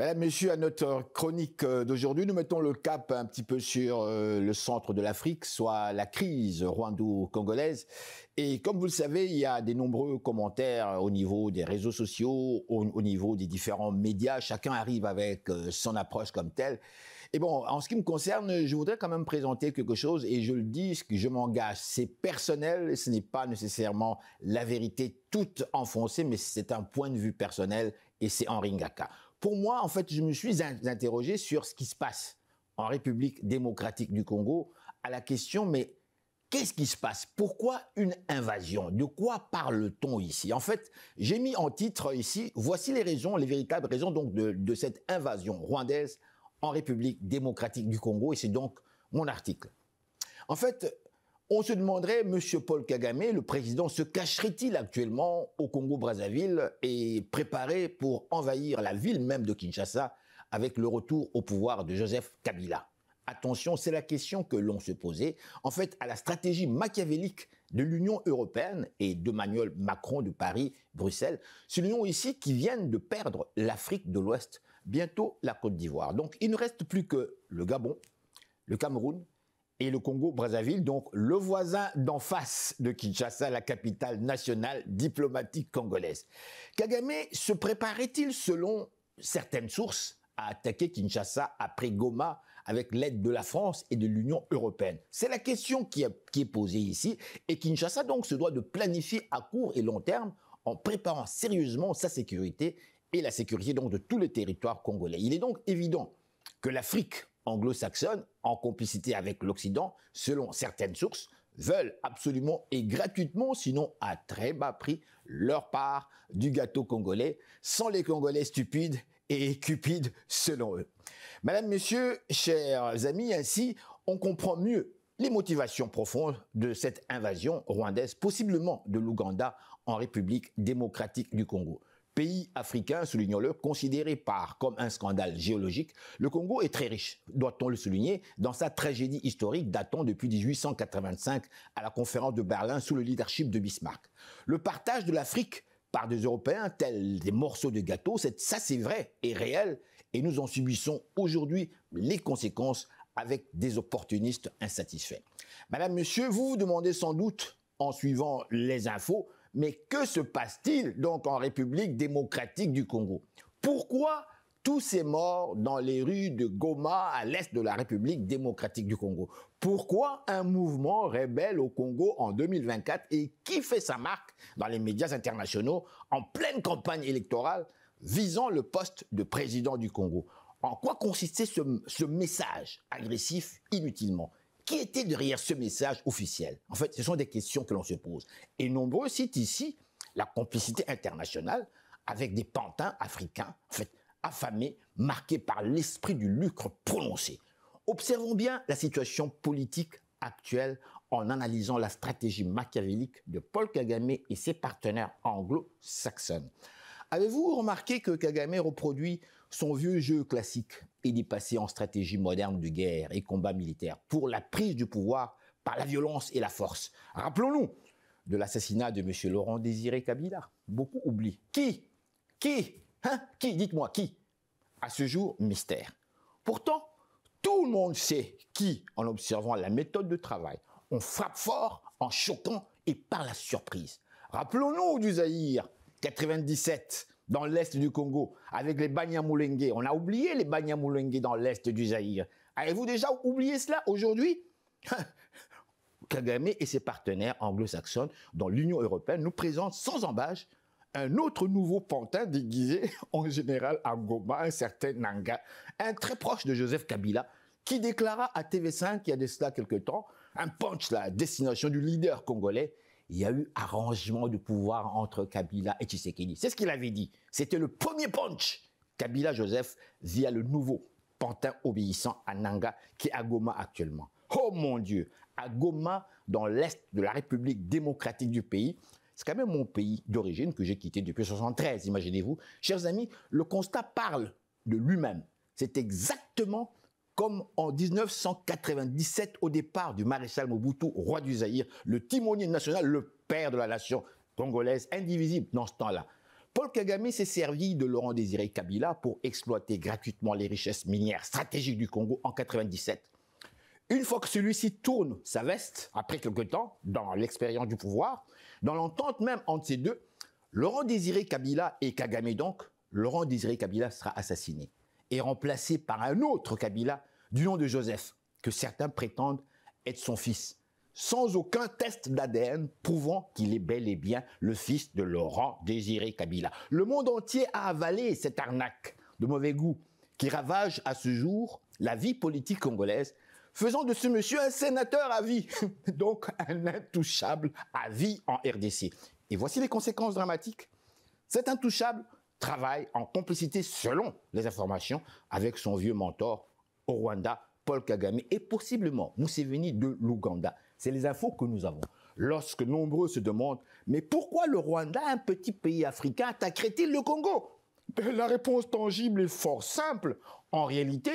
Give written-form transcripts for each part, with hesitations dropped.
Mesdames, Messieurs, à notre chronique d'aujourd'hui, nous mettons le cap un petit peu sur le centre de l'Afrique, soit la crise rwando-congolaise. Et comme vous le savez, il y a des nombreux commentaires au niveau des réseaux sociaux, au niveau des différents médias. Chacun arrive avec son approche comme telle. Et bon, en ce qui me concerne, je voudrais quand même présenter quelque chose, et je le dis, ce que je m'engage, c'est personnel, ce n'est pas nécessairement la vérité toute enfoncée, mais c'est un point de vue personnel, et c'est Henri Ngaka. Pour moi, en fait, je me suis interrogé sur ce qui se passe en République démocratique du Congo, à la question, mais qu'est-ce qui se passe? Pourquoi une invasion? De quoi parle-t-on ici? En fait, j'ai mis en titre ici, voici les raisons, les véritables raisons donc de cette invasion rwandaise en République démocratique du Congo, et c'est donc mon article. En fait, on se demanderait, M. Paul Kagame, le président, se cacherait-il actuellement au Congo-Brazzaville et préparé pour envahir la ville même de Kinshasa avec le retour au pouvoir de Joseph Kabila? Attention, c'est la question que l'on se posait, en fait, à la stratégie machiavélique de l'Union européenne et d'Emmanuel Macron de Paris, Bruxelles. C'est l'Union ici qui viennent de perdre l'Afrique de l'Ouest, bientôt la Côte d'Ivoire. Donc, il ne reste plus que le Gabon, le Cameroun et le Congo-Brazzaville, donc le voisin d'en face de Kinshasa, la capitale nationale diplomatique congolaise. Kagame se préparait-il, selon certaines sources, à attaquer Kinshasa après Goma avec l'aide de la France et de l'Union européenne? C'est la question qui est posée ici, et Kinshasa donc se doit de planifier à court et long terme en préparant sérieusement sa sécurité et la sécurité donc de tous les territoires congolais. Il est donc évident que l'Afrique anglo-saxonne, en complicité avec l'Occident, selon certaines sources, veulent absolument et gratuitement, sinon à très bas prix, leur part du gâteau congolais, sans les Congolais stupides et cupides selon eux. Madame, Messieurs, chers amis, ainsi, on comprend mieux les motivations profondes de cette invasion rwandaise, possiblement de l'Ouganda en République démocratique du Congo. Pays africain, soulignons-le, considéré comme un scandale géologique, le Congo est très riche, doit-on le souligner, dans sa tragédie historique datant depuis 1885 à la conférence de Berlin sous le leadership de Bismarck. Le partage de l'Afrique par des Européens, tels des morceaux de gâteau, ça c'est vrai et réel, et nous en subissons aujourd'hui les conséquences avec des opportunistes insatisfaits. Madame, Monsieur, vous vous demandez sans doute, en suivant les infos, mais que se passe-t-il donc en République démocratique du Congo? Pourquoi tous ces morts dans les rues de Goma à l'est de la République démocratique du Congo? Pourquoi un mouvement rebelle au Congo en 2024 et qui fait sa marque dans les médias internationaux en pleine campagne électorale visant le poste de président du Congo? En quoi consistait ce message agressif inutilement? Qui était derrière ce message officiel? En fait, ce sont des questions que l'on se pose. Et nombreux citent ici la complicité internationale avec des pantins africains, en fait, affamés, marqués par l'esprit du lucre prononcé. Observons bien la situation politique actuelle en analysant la stratégie machiavélique de Paul Kagame et ses partenaires anglo-saxons. Avez-vous remarqué que Kagame reproduit son vieux jeu classique et dit passer en stratégie moderne de guerre et combat militaire pour la prise du pouvoir par la violence et la force? Rappelons-nous de l'assassinat de M. Laurent Désiré Kabila. Beaucoup oublient. Qui? Hein? Qui? Dites-moi, qui? À ce jour, mystère. Pourtant, tout le monde sait qui en observant la méthode de travail. On frappe fort en choquant et par la surprise. Rappelons-nous du Zaïre, 97, dans l'est du Congo, avec les Banyamulenge. On a oublié les Banyamulenge dans l'est du Zaïre. Avez-vous déjà oublié cela aujourd'hui? Kagame et ses partenaires anglo-saxons dans l'Union européenne nous présentent sans embâche un autre nouveau pantin déguisé en général à Goma, un certain Nanga, un très proche de Joseph Kabila, qui déclara à TV5 il y a de cela quelque temps un punch à destination du leader congolais. Il y a eu arrangement de pouvoir entre Kabila et Tshisekedi. C'est ce qu'il avait dit. C'était le premier punch. Kabila Joseph via le nouveau pantin obéissant à Nanga qui est à Goma actuellement. Oh mon Dieu, à Goma, dans l'est de la République démocratique du pays, c'est quand même mon pays d'origine que j'ai quitté depuis 1973, imaginez-vous. Chers amis, le constat parle de lui-même. C'est exactement comme en 1997, au départ du maréchal Mobutu, roi du Zaïre, le timonier national, le père de la nation congolaise, indivisible dans ce temps-là. Paul Kagame s'est servi de Laurent Désiré Kabila pour exploiter gratuitement les richesses minières stratégiques du Congo en 1997. Une fois que celui-ci tourne sa veste, après quelque temps, dans l'expérience du pouvoir, dans l'entente même entre ces deux, Laurent Désiré Kabila et Kagame donc, Laurent Désiré Kabila sera assassiné et remplacé par un autre Kabila du nom de Joseph, que certains prétendent être son fils, sans aucun test d'ADN prouvant qu'il est bel et bien le fils de Laurent Désiré Kabila. Le monde entier a avalé cette arnaque de mauvais goût qui ravage à ce jour la vie politique congolaise, faisant de ce monsieur un sénateur à vie, donc un intouchable à vie en RDC. Et voici les conséquences dramatiques. Cet intouchable travaille en complicité, selon les informations, avec son vieux mentor au Rwanda, Paul Kagame, et possiblement Museveni de l'Ouganda. C'est les infos que nous avons. Lorsque nombreux se demandent « Mais pourquoi le Rwanda, un petit pays africain, attaquerait-il le Congo ?» La réponse tangible est fort simple. En réalité,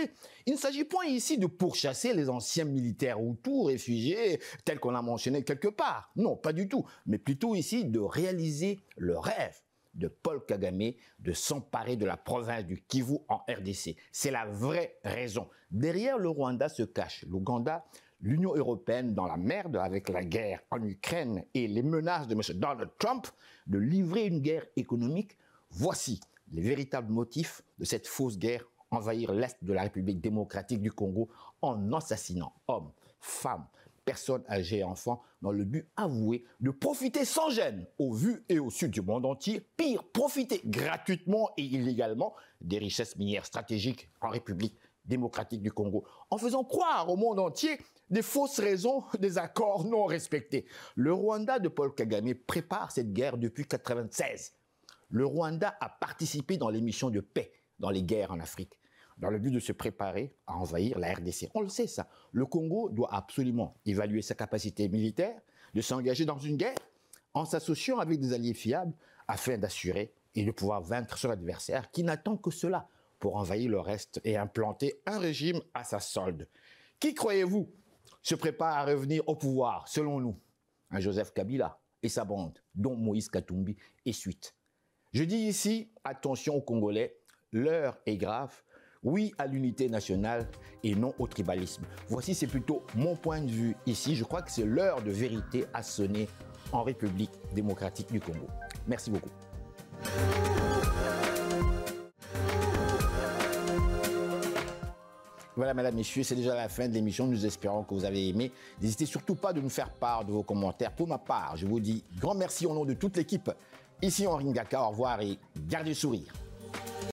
il ne s'agit point ici de pourchasser les anciens militaires hutus réfugiés tels qu'on a mentionné quelque part. Non, pas du tout. Mais plutôt ici de réaliser le rêve de Paul Kagame de s'emparer de la province du Kivu en RDC. C'est la vraie raison. Derrière le Rwanda se cache l'Ouganda, l'Union européenne dans la merde avec la guerre en Ukraine et les menaces de M. Donald Trump de livrer une guerre économique. Voici les véritables motifs de cette fausse guerre, envahir l'Est de la République démocratique du Congo en assassinant hommes, femmes, personnes âgées et enfants dans le but avoué de profiter sans gêne au vu et au sud du monde entier, pire, profiter gratuitement et illégalement des richesses minières stratégiques en République démocratique du Congo, en faisant croire au monde entier des fausses raisons des accords non respectés. Le Rwanda de Paul Kagame prépare cette guerre depuis 1996. Le Rwanda a participé dans les missions de paix dans les guerres en Afrique, dans le but de se préparer à envahir la RDC. On le sait ça. Le Congo doit absolument évaluer sa capacité militaire, de s'engager dans une guerre en s'associant avec des alliés fiables afin d'assurer et de pouvoir vaincre son adversaire qui n'attend que cela pour envahir le reste et implanter un régime à sa solde. Qui, croyez-vous, se prépare à revenir au pouvoir, selon nous? Un Joseph Kabila et sa bande, dont Moïse Katumbi et suite. Je dis ici, attention aux Congolais, l'heure est grave. Oui à l'unité nationale et non au tribalisme. Voici, c'est plutôt mon point de vue ici. Je crois que c'est l'heure de vérité à sonner en République démocratique du Congo. Merci beaucoup. Voilà, mesdames, messieurs, c'est déjà la fin de l'émission. Nous espérons que vous avez aimé. N'hésitez surtout pas de nous faire part de vos commentaires. Pour ma part, je vous dis grand merci au nom de toute l'équipe. Ici, Henri Ngaka, au revoir et gardez le sourire.